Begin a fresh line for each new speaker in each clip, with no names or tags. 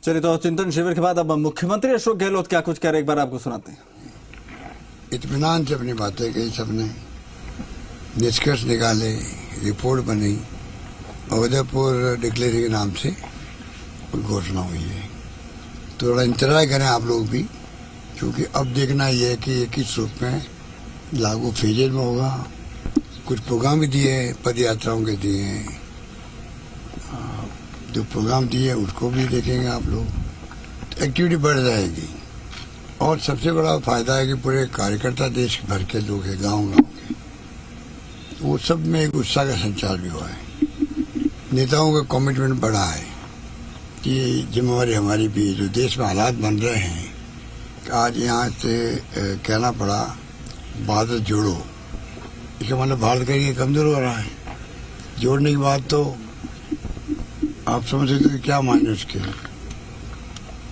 चलिए, तो चिंतन शिविर के बाद अब मुख्यमंत्री अशोक गहलोत क्या कुछ कह रहे, एक बार आपको सुनाते हैं।
इत्मीनान से अपनी बातें कही सबने, निष्कर्ष निकाले, रिपोर्ट बनी, उदयपुर डिक्लेरेशन के नाम से घोषणा हुई है। थोड़ा इंतजार करें आप लोग भी, क्योंकि अब देखना यह है कि ये किस रूप में लागू फेजेज में होगा। कुछ प्रोग्राम भी दिए हैं, पद यात्राओं के दिए हैं, जो प्रोग्राम दिए उसको भी देखेंगे आप लोग, तो एक्टिविटी बढ़ जाएगी। और सबसे बड़ा फायदा है कि पूरे कार्यकर्ता देश भर के लोग हैं, गांव-गांव के, वो सब में एक उत्साह का संचार भी हुआ है। नेताओं का कमिटमेंट बढ़ा है कि जिम्मेवारी हमारी भी, जो देश में हालात बन रहे हैं, आज यहाँ से कहना पड़ा भारत जोड़ो, इसका मतलब भारत का ये कमजोर हो रहा है। जोड़ने की बात तो आप समझ सकते हैं क्या मायने उसके।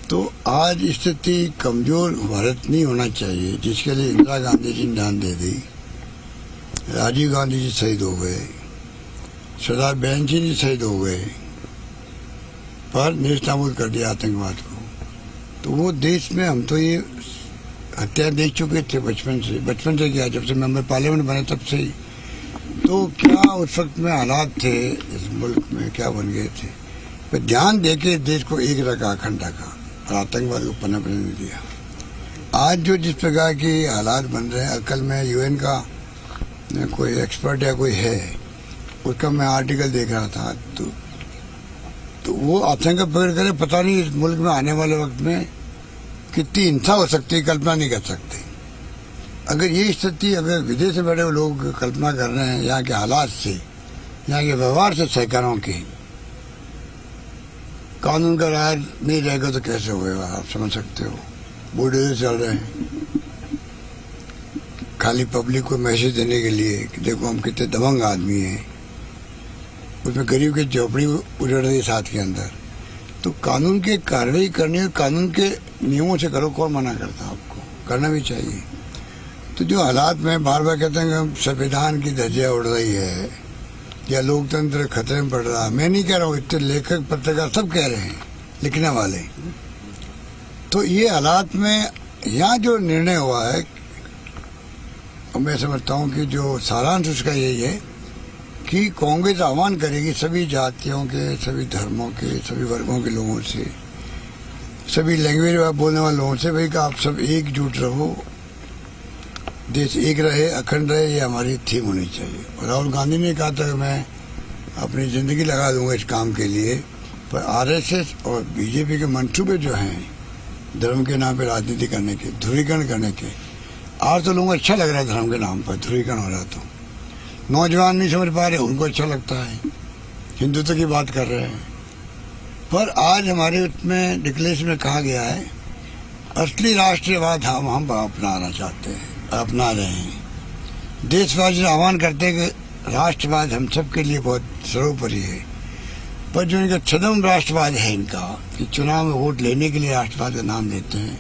तो आज स्थिति कमजोर भारत नहीं होना चाहिए, जिसके लिए इंदिरा गांधी जी ने जान दे दी, राजीव गांधी जी शहीद हो गए, सरदार बहन सिंह जी शहीद हो गए, पर नेस्तनाबूद कर दिया आतंकवाद को। तो वो देश में हम तो ये हत्या देख चुके थे बचपन से क्या, जब से मेंबर पार्लियामेंट बने तब से ही। तो क्या उस वक्त में हालात थे इस मुल्क में, क्या बन गए थे। पर ध्यान देके देश को एक रखा, अखंड रखा, और आतंकवाद को पनपने नहीं दिया। आज जो जिस प्रकार के हालात बन रहे हैं, कल मैं यूएन का कोई एक्सपर्ट या कोई है, उसका मैं आर्टिकल देख रहा था, तो वो आतंक पकड़ करे, पता नहीं इस मुल्क में आने वाले वक्त में कितनी हिंसा हो सकती है, कल्पना नहीं कर सकते। अगर ये स्थिति, अगर विदेश से बैठे हुए लोग कल्पना कर रहे हैं यहाँ के हालात से, यहाँ के व्यवहार से, सरकारों के, कानून का राज नहीं रहेगा तो कैसे होगा, आप समझ सकते हो। बुलडोजर चल रहे हैं खाली पब्लिक को मैसेज देने के लिए कि देखो हम कितने दबंग आदमी हैं, उसमें गरीब की झोपड़ी उजड़ रही साथ के अंदर। तो कानून के कार्रवाई करनी और कानून के नियमों से करो, कौन मना करता, आपको करना भी चाहिए। तो जो हालात में बार बार कहते हैं कि संविधान की धज्जियां उड़ रही है या लोकतंत्र खतरे में पड़ रहा है, मैं नहीं कह रहा हूँ, इतने लेखक पत्रकार सब कह रहे हैं, लिखने वाले। तो ये हालात में यहाँ जो निर्णय हुआ है, मैं समझता हूँ कि जो सारांश उसका यही है कि कांग्रेस आह्वान करेगी सभी जातियों के, सभी धर्मों के, सभी वर्गों के लोगों से, सभी लैंग्वेज बोलने वाले लोगों से, भाई कि आप सब एकजुट रहो, देश एक रहे, अखंड रहे, ये हमारी थीम होनी चाहिए। और राहुल गांधी ने कहा था कि मैं अपनी ज़िंदगी लगा दूंगा इस काम के लिए। पर आरएसएस और बीजेपी के मंसूबे जो हैं धर्म के नाम पे राजनीति करने के, ध्रुवीकरण करने के, आज तो लोगों को अच्छा लग रहा है धर्म के नाम पर ध्रुवीकरण हो रहा। तो नौजवान नहीं समझ पा रहे, उनको अच्छा लगता है, हिंदुत्व की बात कर रहे हैं। पर आज हमारे उसमें डिक्लेरेशन में कहा गया है असली राष्ट्रवाद हम अपनाना चाहते हैं, अपना रहे हैं। देशवासी आह्वान करते हैं कि राष्ट्रवाद हम सब के लिए बहुत सर्वोपरि है। पर जो इनका छद्म राष्ट्रवाद है इनका, कि चुनाव में वोट लेने के लिए राष्ट्रवाद का नाम देते हैं,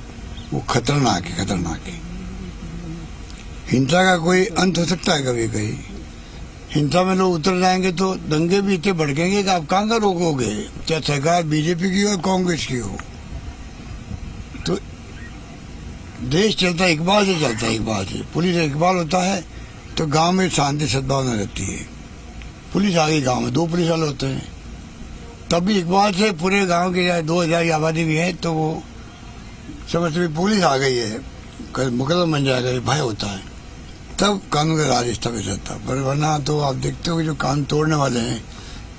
वो खतरनाक है, खतरनाक है। हिंसा का कोई अंत हो सकता है कभी कहीं। हिंसा में लोग उतर जाएंगे तो दंगे भी इतने भड़केंगे कि आप कहाँ का रोकोगे, चाहे सरकार बीजेपी की हो, कांग्रेस की हो। तो देश चलता है इकबाल से, चलता है इकबाल से। पुलिस इकबाल होता है तो गांव में शांति सद्भावना रहती है। पुलिस आ गई गांव में, 2 पुलिस वाले होते हैं, तब भी इकबाल से पूरे गांव की 2000 की आबादी भी है तो वो समझते पुलिस आ गई है, मुकदमा बन जाएगा, भय होता है, तब कानून का राज स्थापित रहता। पर वरना तो आप देखते हो कि जो कानून तोड़ने वाले हैं,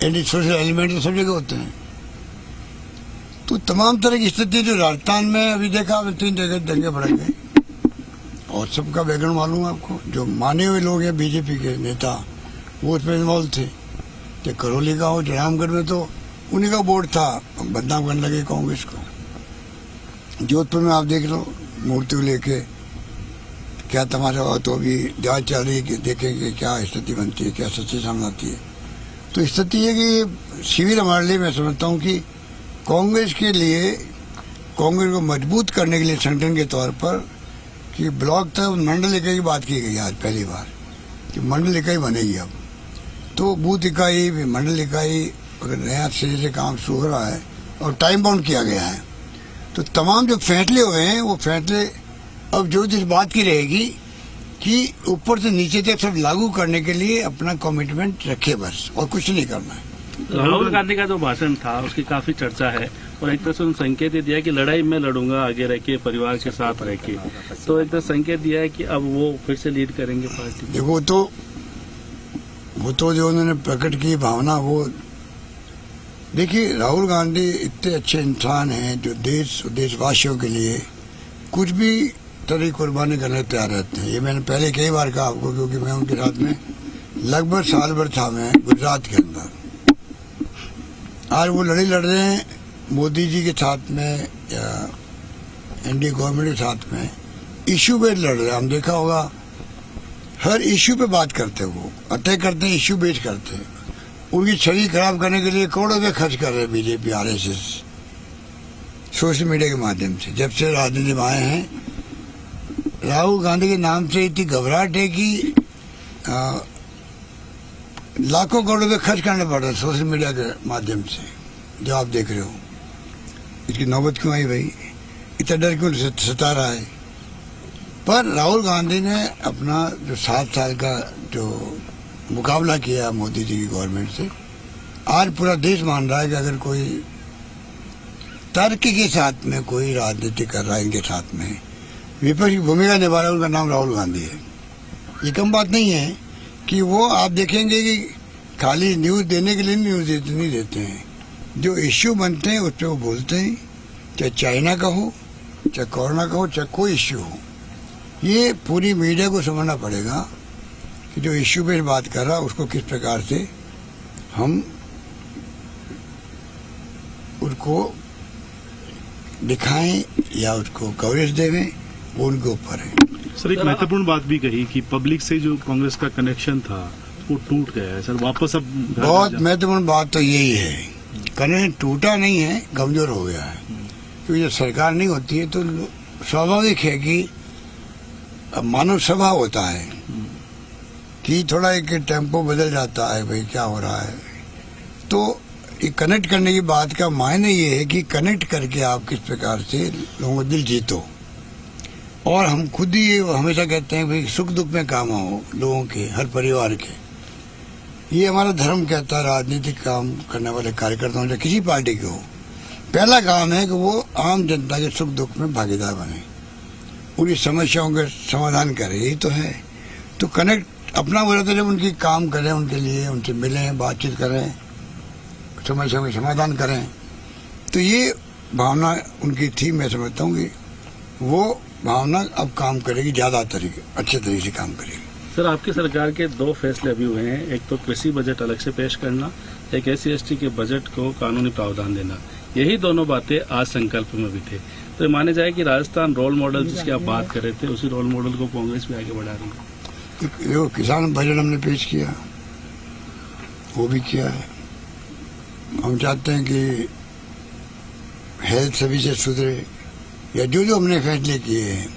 एंटी सोशल एलिमेंट तो सब जगह होते हैं। तो तमाम तरह की स्थिति जो राजस्थान में अभी देखा, 3 जगह दंगे भड़क गए, और सबका बैकग्राउंड मालूम है आपको। जो माने हुए लोग हैं बीजेपी के नेता, वो उसमें इन्वॉल्व थे। कि करौली गाँव जयरामगढ़ में तो उन्हीं का बोर्ड था, बदनाम करने लगे कांग्रेस को। जोधपुर में आप देख लो, मूर्ति लेके क्या तमाशा हुआ। तो अभी जांच चल रही है कि देखेंगे क्या स्थिति बनती है, क्या सच्ची सामने आती है। तो स्थिति है कि शिविर हमारे लिए, मैं समझता हूँ कि कांग्रेस के लिए, कांग्रेस को मजबूत करने के लिए संगठन के तौर पर, कि ब्लॉक तक मंडल इकाई की बात की गई आज पहली बार, कि मंडल इकाई बनेगी अब। तो बूथ इकाई, मंडल इकाई, अगर नया सिरे से काम शुरू हो रहा है और टाइम बाउंड किया गया है। तो तमाम जो फैसले हुए हैं वो फैसले अब जो इस बात की रहेगी कि ऊपर से नीचे तक सब लागू करने के लिए अपना कमिटमेंट रखे, बस और कुछ नहीं करना है।
राहुल गांधी का जो भाषण था उसकी काफी चर्चा है और एक तरह से उन्होंने संकेत ही दिया कि लड़ाई में लड़ूंगा आगे रह के, परिवार के साथ रह के, तो एक तरह संकेत दिया है कि अब वो फिर से लीड करेंगे पार्टी।
देखो वो तो जो उन्होंने प्रकट की भावना, वो देखिए राहुल गांधी इतने अच्छे इंसान हैं जो देशवासियों के लिए कुछ भी तरह कुर्बानी करने तैयार रहते हैं। ये मैंने पहले कई बार कहा आपको, क्योंकि मैं उनके साथ में लगभग साल भर था मैं गुजरात के अंदर। आज वो लड़ाई लड़ रहे हैं मोदी जी के साथ में या एनडीए गवर्नमेंट के साथ में, इश्यू पे लड़ रहे हैं। हम देखा होगा हर इश्यू पे बात करते हैं, वो अटैक करते हैं, इश्यू बेच करते हैं। उनकी छवि खराब करने के लिए करोड़ों रुपये खर्च कर रहे हैं बीजेपी आरएसएस सोशल मीडिया के माध्यम से। जब से राजनीति में आए हैं राहुल गांधी के नाम से इतनी घबराहट है कि लाखों करोड़ रुपये खर्च करने पड़ रहे हैं सोशल मीडिया के माध्यम से, जो आप देख रहे हो। इसकी नौबत क्यों आई भाई, इतना डर क्यों सता रहा है? पर राहुल गांधी ने अपना जो 7 साल का जो मुकाबला किया मोदी जी की गवर्नमेंट से, आज पूरा देश मान रहा है कि अगर कोई तर्क के साथ में कोई राजनीति कर रहा है, इनके साथ में विपक्ष की भूमिका निभा रहा है, उनका नाम राहुल गांधी है। ये कम बात नहीं है कि वो आप देखेंगे कि खाली न्यूज़ देने के लिए न्यूज़ नहीं देते हैं, जो इश्यू बनते हैं उस पर वो बोलते हैं, चाहे चाइना का हो, चाहे कोरोना का हो, चाहे कोई इश्यू हो। ये पूरी मीडिया को समझना पड़ेगा कि जो इश्यू पे बात कर रहा है उसको किस प्रकार से हम उसको दिखाएं या उसको कवरेज देवें, वो उनके ऊपर है।
सर एक महत्वपूर्ण बात भी कही कि पब्लिक से जो कांग्रेस का कनेक्शन था वो टूट गया है सर, वापस अब
बहुत महत्वपूर्ण बात तो यही है, कनेक्शन टूटा नहीं है, कमजोर हो गया है। क्योंकि जब सरकार नहीं होती है तो स्वाभाविक है कि मानव स्वभाव होता है कि थोड़ा एक टेम्पो बदल जाता है, भाई क्या हो रहा है। तो ये कनेक्ट करने की बात का मायने ये है कि कनेक्ट करके आप किस प्रकार से लोगों का दिल जीतो। और हम खुद ही ये हमेशा कहते हैं भाई सुख दुख में काम आओ लोगों के, हर परिवार के। ये हमारा धर्म कहता है, राजनीतिक काम करने वाले कार्यकर्ताओं चाहे किसी पार्टी के हो, पहला काम है कि वो आम जनता के सुख दुख में भागीदार बने, उनकी समस्याओं के समाधान करें। यही तो है। तो कनेक्ट अपना वो रहता है जब उनकी काम करें, उनके लिए उनसे मिलें, बातचीत करें, समस्याओं के समाधान करें। तो ये भावना उनकी थी। मैं समझता हूँ कि वो भावना अब काम करेगी, ज़्यादा अच्छे तरीके से काम करेगी।
सर आपकी सरकार के 2 फैसले अभी हुए हैं, एक तो कृषि बजट अलग से पेश करना, एक SC/ST के बजट को कानूनी प्रावधान देना। यही दोनों बातें आज संकल्प में भी थे। तो ये माने जाए कि राजस्थान रोल मॉडल जिसकी आप बात कर रहे थे, उसी रोल मॉडल को कांग्रेस भी आगे बढ़ा रही है।
जो किसान बजट हमने पेश किया वो भी किया है। हम चाहते हैं कि हेल्थ सर्विसेज सुधरे, या जो हमने फैसले किए हैं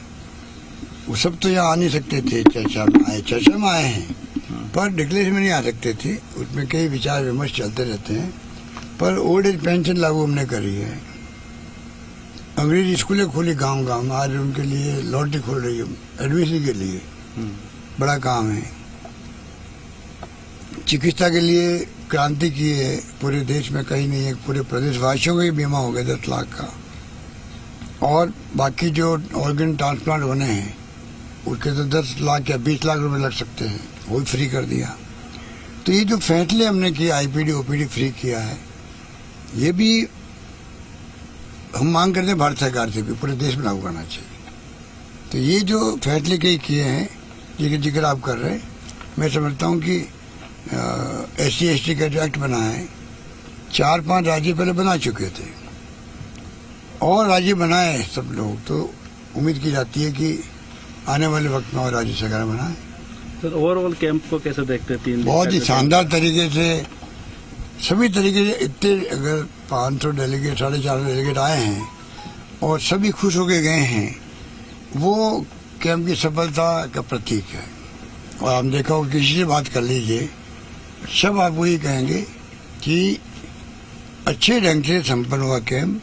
वो सब तो यहाँ आ नहीं सकते थे, चर्चा में आए हैं, पर डिक्लेरेशन में नहीं आ सकते थे। उसमें कई विचार विमर्श चलते रहते हैं। पर ओल्ड एज पेंशन लागू हमने करी है, अंग्रेजी स्कूलें खोली गांव-गांव में, आज उनके लिए लॉटरी खोल रही है एडमिशन के लिए, बड़ा काम है। चिकित्सा के लिए क्रांति की है, पूरे देश में कहीं नहीं है, पूरे प्रदेशवासियों का ही बीमा हो गया 10 लाख का। और बाकी जो ऑर्गन ट्रांसप्लांट होने हैं उसके तो 10 लाख या 20 लाख रुपए लग सकते हैं, वो भी फ्री कर दिया। तो ये जो फैसले हमने किए, IPD OPD फ्री किया है, ये भी हम मांग करते हैं भारत सरकार से भी पूरे देश में लागू करना चाहिए। तो ये जो फैसले कई किए हैं जिनके जिक्र आप कर रहे हैं, मैं समझता हूँ कि SC/ST का जो एक्ट बना है 4-5 राज्य पहले बना चुके थे और राज्य बनाए सब लोग, तो उम्मीद की जाती है कि आने वाले वक्त में और राज्य सरकार बनाए।
सर ओवरऑल कैंप को कैसे देखते हैं? 3
बहुत ही शानदार तरीके से, सभी तरीके से। इतने अगर 500 डेलीगेट 450 डेलीगेट आए हैं और सभी खुश होके गए हैं, वो कैंप की सफलता का प्रतीक है। और हम देखा हो, किसी से बात कर लीजिए, सब आप वही कहेंगे कि अच्छे ढंग से संपन्न हुआ कैंप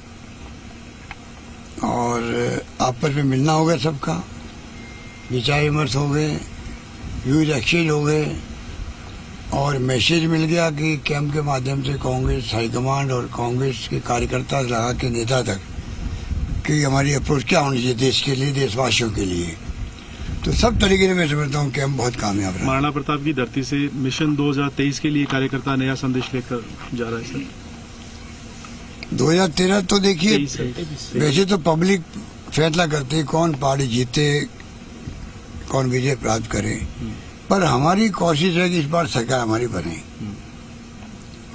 और आपस में मिलना हो गया सबका, विचार विमर्श हो गए, व्यूज एक्सचेंज हो गए और मैसेज मिल गया कि कैंप के माध्यम से कांग्रेस हाईकमांड और कांग्रेस के कार्यकर्ता से लगा के नेता तक कि हमारी अप्रोच क्या होनी चाहिए देश के लिए, देशवासियों के लिए। तो सब तरीके से मैं समझता हूँ कैंप बहुत कामयाब रहा।
महाराणा प्रताप की धरती से मिशन 2023 के लिए कार्यकर्ता नया संदेश लेकर जा रहा है सर।
2013 तो देखिए, वैसे तो पब्लिक फैसला करती है कौन पार्टी जीते, कौन विजय प्राप्त करे, पर हमारी कोशिश है कि इस बार सरकार हमारी बने।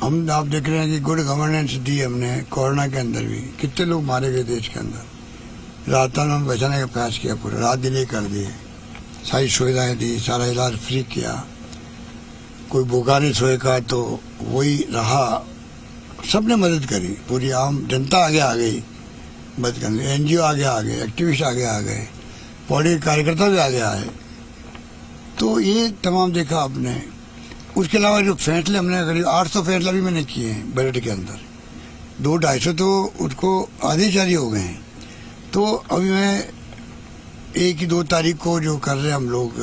हम आप देख रहे हैं कि गुड गवर्नेंस दी हमने। कोरोना के अंदर भी कितने लोग मारे गए देश के अंदर, राजस्थान में बचाने का प्रयास किया, पूरा रात दिन ही कर दिए, सारी सुविधाएं दी, सारा इलाज फ्री किया। कोई भूखा नहीं सोएगा तो वही रहा, सबने मदद करी, पूरी आम जनता आगे आ गई मदद करने, एनजीओ आगे आ गए, एक्टिविस्ट आगे आ गए, पॉलिटिकल कार्यकर्ता भी आगे आए। तो ये तमाम देखा आपने। उसके अलावा जो फैसले हमने करीब 800 फैसला भी मैंने किए हैं बजट के अंदर, 200-250 तो उसको आधे जारी हो गए हैं। तो अभी मैं 1-2 तारीख को जो कर रहे हैं हम लोग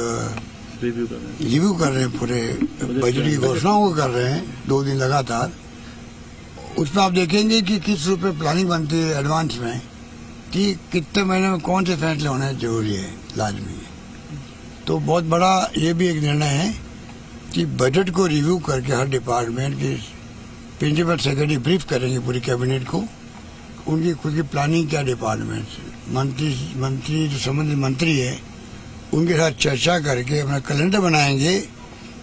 रिव्यू कर रहे हैं, पूरे बजट की घोषणाओं को कर रहे हैं 2 दिन लगातार। उसमें आप देखेंगे कि किस रूप में प्लानिंग बनती है एडवांस में कि कितने महीने में कौन से फैसले होने जरूरी है, लाजमी है। तो बहुत बड़ा ये भी एक निर्णय है कि बजट को रिव्यू करके हर डिपार्टमेंट की प्रिंसिपल सेक्रेटरी ब्रीफ करेंगे पूरी कैबिनेट को, उनकी खुद की प्लानिंग क्या डिपार्टमेंट, मंत्री जो संबंधित मंत्री है उनके साथ चर्चा करके अपना कैलेंडर बनाएंगे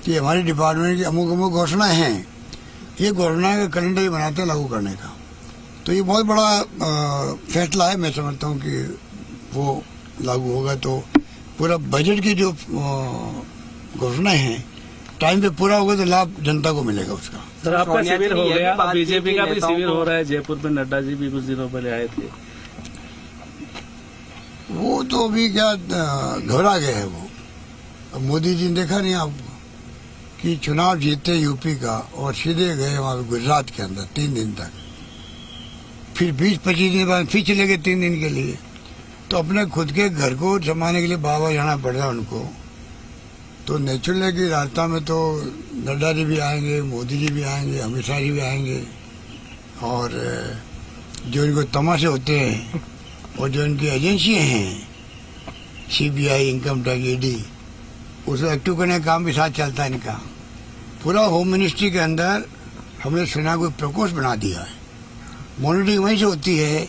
कि हमारे डिपार्टमेंट की अमुक अमुक घोषणाएं हैं, ये घोषणा का कैलेंडर ही बनाते हैं लागू करने का। तो ये बहुत बड़ा फैसला है। मैं समझता हूँ कि वो लागू होगा तो पूरा बजट की जो घोषणाएं हैं टाइम पे पूरा होगा तो लाभ जनता को मिलेगा उसका।
सर आपका शिविर हो गया, बीजेपी का भी शिविर हो रहा है जयपुर में, नड्डा जी भी कुछ दिनों पहले आए थे।
वो तो अभी क्या घबरा गए हैं वो। अब मोदी जी ने देखा नहीं आपको कि चुनाव जीते यूपी का और सीधे गए वहां गुजरात के अंदर 3 दिन तक, फिर 20-25 दिन बाद फिर चले गए 3 दिन के लिए। तो अपने खुद के घर को संभालने के लिए बाबा जाना पड़ रहा है उनको। तो नेचुरल है कि राजस्थान में तो नड्डा जी भी आएंगे, मोदी जी भी आएंगे, अमित शाह जी भी आएंगे और जो इनको तमाशे होते हैं और जो इनकी एजेंसियां हैं सीबीआई, इनकम टैक्स, ईडी, उसको एक्टिव करने का काम भी साथ चलता है इनका। पूरा होम मिनिस्ट्री के अंदर हमने सुना कोई प्रकोष्ठ बना दिया है। मॉनिटरिंग वहीं से होती है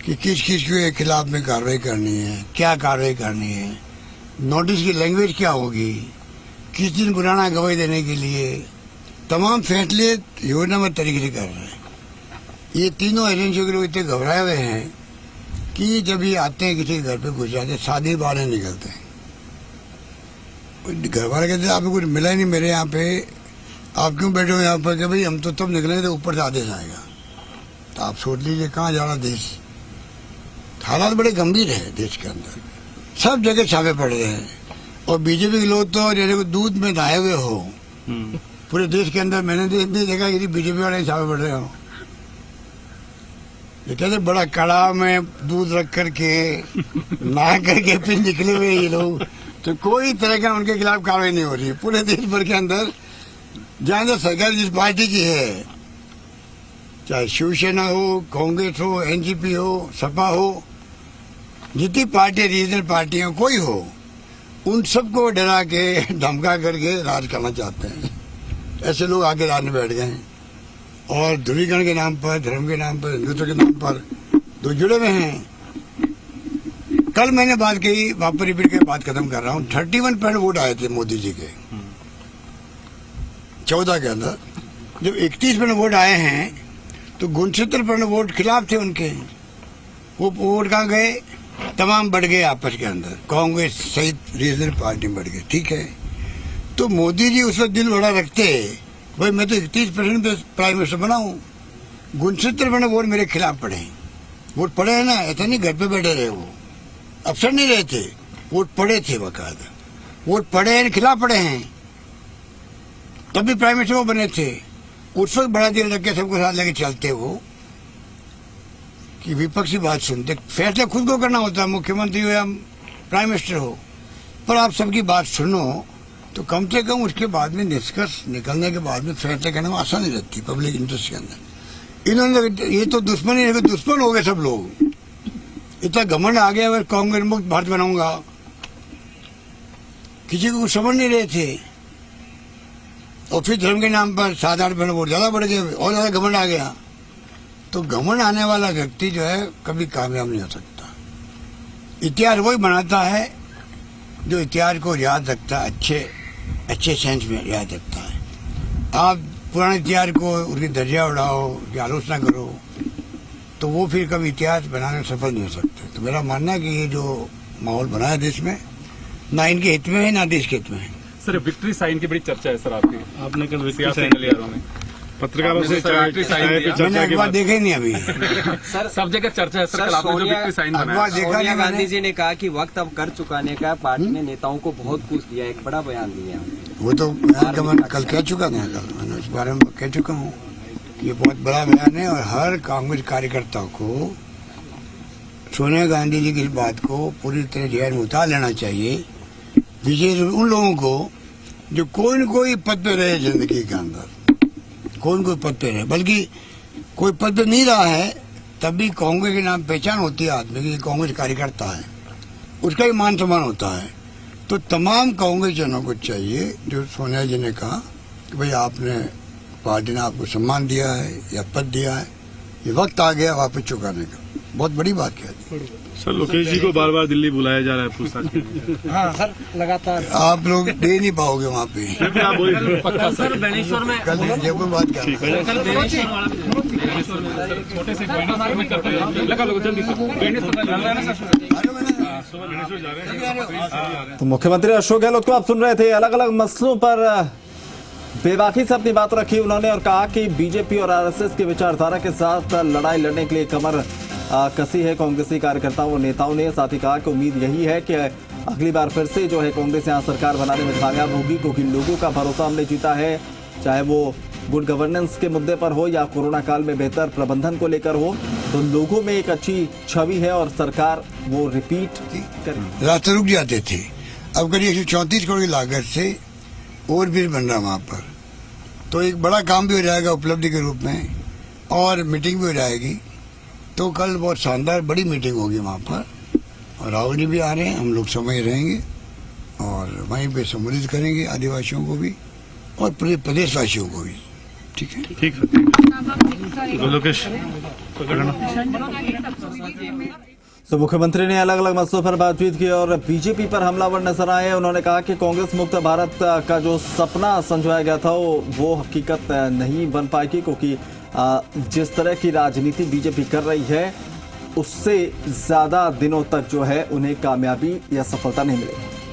कि किस किस के खिलाफ में कार्रवाई करनी है, क्या कार्रवाई करनी है, नोटिस की लैंग्वेज क्या होगी, किस दिन बुलाना गवाही देने के लिए, तमाम फैसले योजनाबद्ध तरीके से कर रहे हैं। ये तीनों एजेंसियों के लोग इतने घबराए हुए हैं कि जब ये आते हैं किसी घर पे घुस जाते, शादी बाहर निकलते हैं। घर वाले कहते हैं आपको कुछ मिला ही नहीं मेरे यहाँ पे, आप क्यों बैठे हो यहाँ पर? कि भाई हम तो तब निकलेंगे तो ऊपर से आदेश आएगा। तो आप सोच लीजिए कहाँ जा रहा देश। हालात बड़े गंभीर है देश के अंदर, सब जगह छापे पड़ रहे हैं। और बीजेपी के लोग तो जैसे को दूध में नहाए हुए हो पूरे देश के अंदर। मैंने तो इतनी देखा कि बीजेपी वाले छापे पड़ रहे हो। ये कहते बड़ा कड़ा में दूध रख करके नहा करके फिर निकले हुए ये लोग। तो कोई तरह का उनके खिलाफ कार्रवाई नहीं हो रही है पूरे देश भर के अंदर। जहाँ सरकार जिस पार्टी की है, चाहे शिवसेना हो, कांग्रेस हो, एनसीपी हो, सपा हो, जितनी पार्टी रीजनल पार्टियां कोई हो, उन सबको डरा के धमका करके राज करना चाहते हैं। ऐसे लोग आके राज में बैठ गए हैं और ध्रुवीकरण के नाम पर, धर्म के नाम पर, हिंदुत्व के नाम पर तो जुड़े हुए हैं। कल मैंने बात कही, वापस रिपीट के बात खत्म कर रहा हूँ। 31% वोट आए थे मोदी जी के 14 के अंदर। जब 31% वोट आए हैं तो 69% वोट खिलाफ थे उनके। वो वोट कहाँ गए? तमाम बढ़ गए आपस के अंदर, कांग्रेस सहित रीजनल पार्टी बढ़ गए। ठीक है, तो मोदी जी उस वक्त दिल बड़ा रखते, भाई मैं तो 31% पे प्राइम मिनिस्टर बनाऊं। 69% वोट मेरे खिलाफ पड़े। वोट पड़े है ना, ऐसा नहीं घर पे बैठे रहे, वो अफसर नहीं रहे थे, वोट पड़े थे बकायदा। वोट पड़े हैं, खिलाफ पड़े हैं, तब भी प्राइम मिनिस्टर वो बने थे। उस वक्त बड़ा दिल रख के सबको साथ लेके चलते वो कि विपक्षी बात सुनते। फैसला खुद को करना होता है, मुख्यमंत्री हो या प्राइम मिनिस्टर हो, पर आप सबकी बात सुनो तो कम से कम उसके बाद में निष्कर्ष निकलने के बाद में फैसला करने में आसानी रहती है पब्लिक इंटरेस्ट के अंदर। इन्होंने ये तो दुश्मन ही दुश्मन हो गए सब लोग। इतना घमंड आ गया, अगर कांग्रेस मुक्त भारत बनाऊंगा, किसी को कुछ समझ नहीं रहे थे और फिर धर्म के नाम पर 7-8 वोट ज्यादा बढ़ गए और ज्यादा घमंड आ गया। तो घमंड आने वाला व्यक्ति जो है कभी कामयाब नहीं हो सकता। इतिहास वही बनाता है जो इतिहास को याद रखता है, अच्छे सेंस में याद रखता है। आप पुराने इतिहास को उसकी दर्जा उड़ाओ, उसकी आलोचना करो तो वो फिर कभी इतिहास बनाने में सफल नहीं हो सकते। तो मेरा मानना है कि ये जो माहौल बना है देश में, ना इनके हित में है ना देश के हित में है।
सर विक्ट्री साइन की बड़ी चर्चा है सर आपकी,
आपने कल विक्ट्री
सियासी
साइन लिया।
गलियारों में
पत्रकारों से चाय पे
मैंने
चर्चा के
अखबार
बाद
देखा ही नहीं अभी।
सर सब जगह चर्चा है सर, कल आपने जो विक्ट्री साइन बनाया।
अखबार देखा
सोनिया
नहीं
गांधी
मैंने।
जी ने कहा कि वक्त अब कर चुकाने का, पार्टी ने नेताओं को बहुत कुछ दिया, एक बड़ा बयान दिया।
वो तो मैं कल कह चुका था, कल मैंने उस बारे में कह चुका हूँ। ये बहुत बड़ा बयान है और हर कांग्रेस कार्यकर्ता को सोनिया गांधी जी की इस बात को पूरी तरह ध्यान में उतार लेना चाहिए। विशेष उन लोगों को जो कोई न कोई पद पे रहे जिंदगी के अंदर, कोई न कोई पद पे रहे, बल्कि कोई पद पे नहीं रहा है तब भी कांग्रेस के नाम पहचान होती है आदमी की, कांग्रेस कार्यकर्ता है, उसका भी मान सम्मान होता है। तो तमाम कांग्रेस जनों को चाहिए, जो सोनिया जी ने कहा कि भाई आपने, पार्टी ने आपको सम्मान दिया है या पद दिया है, ये वक्त आ गया वापस चुकाने का। बहुत बड़ी बात कह दी।
सर लोकेश जी को बार बार दिल्ली बुलाया जा रहा है पूछताछ के लिए।
हाँ सर, लगातार
आप लोग दे नहीं पाओगे वहाँ पे।
फिर आप बोलिए
पक्का सर।
बेनेश्वर में
कल जयपुर बात करना।
छोटे से लगा लो जल्दी
तो मुख्यमंत्री अशोक गहलोत को आप सुन रहे थे, अलग अलग मसलों पर बेबाकी से अपनी बात रखी उन्होंने और कहा कि बीजेपी और आरएसएस की विचारधारा के साथ लड़ाई लड़ने के लिए कमर कसी है कांग्रेसी कार्यकर्ताओं और नेताओं ने। साथ ही कहा कि उम्मीद यही है कि अगली बार फिर से जो है कांग्रेस यहाँ सरकार बनाने में कामयाब होगी, क्योंकि लोगों का भरोसा हमने जीता है, चाहे वो गुड गवर्नेंस के मुद्दे पर हो या कोरोना काल में बेहतर प्रबंधन को लेकर हो। तो लोगों में एक अच्छी छवि है और सरकार वो रिपीट करेगी।
रास्ते रुक जाते थे, अब करीब 134 करोड़ की लागत से ओवरब्रिज बन रहा वहाँ पर, तो एक बड़ा काम भी हो जाएगा उपलब्धि के रूप में और मीटिंग भी हो जाएगी। तो कल बहुत शानदार बड़ी मीटिंग होगी वहाँ पर और राहुल जी भी आ रहे हैं, हम लोग समय रहेंगे और वहीं पे संबोधित करेंगे आदिवासियों को भी और पूरे प्रदेशवासियों को भी। ठीक है,
ठीक है तो लोकेश पकड़ना।
तो मुख्यमंत्री ने अलग अलग मसलों पर बातचीत की और बीजेपी पर हमलावर नजर आए। उन्होंने कहा कि कांग्रेस मुक्त भारत का जो सपना संजोया गया था वो हकीकत नहीं बन पाएगी, क्योंकि जिस तरह की राजनीति बीजेपी कर रही है उससे ज्यादा दिनों तक जो है उन्हें कामयाबी या सफलता नहीं मिलेगी।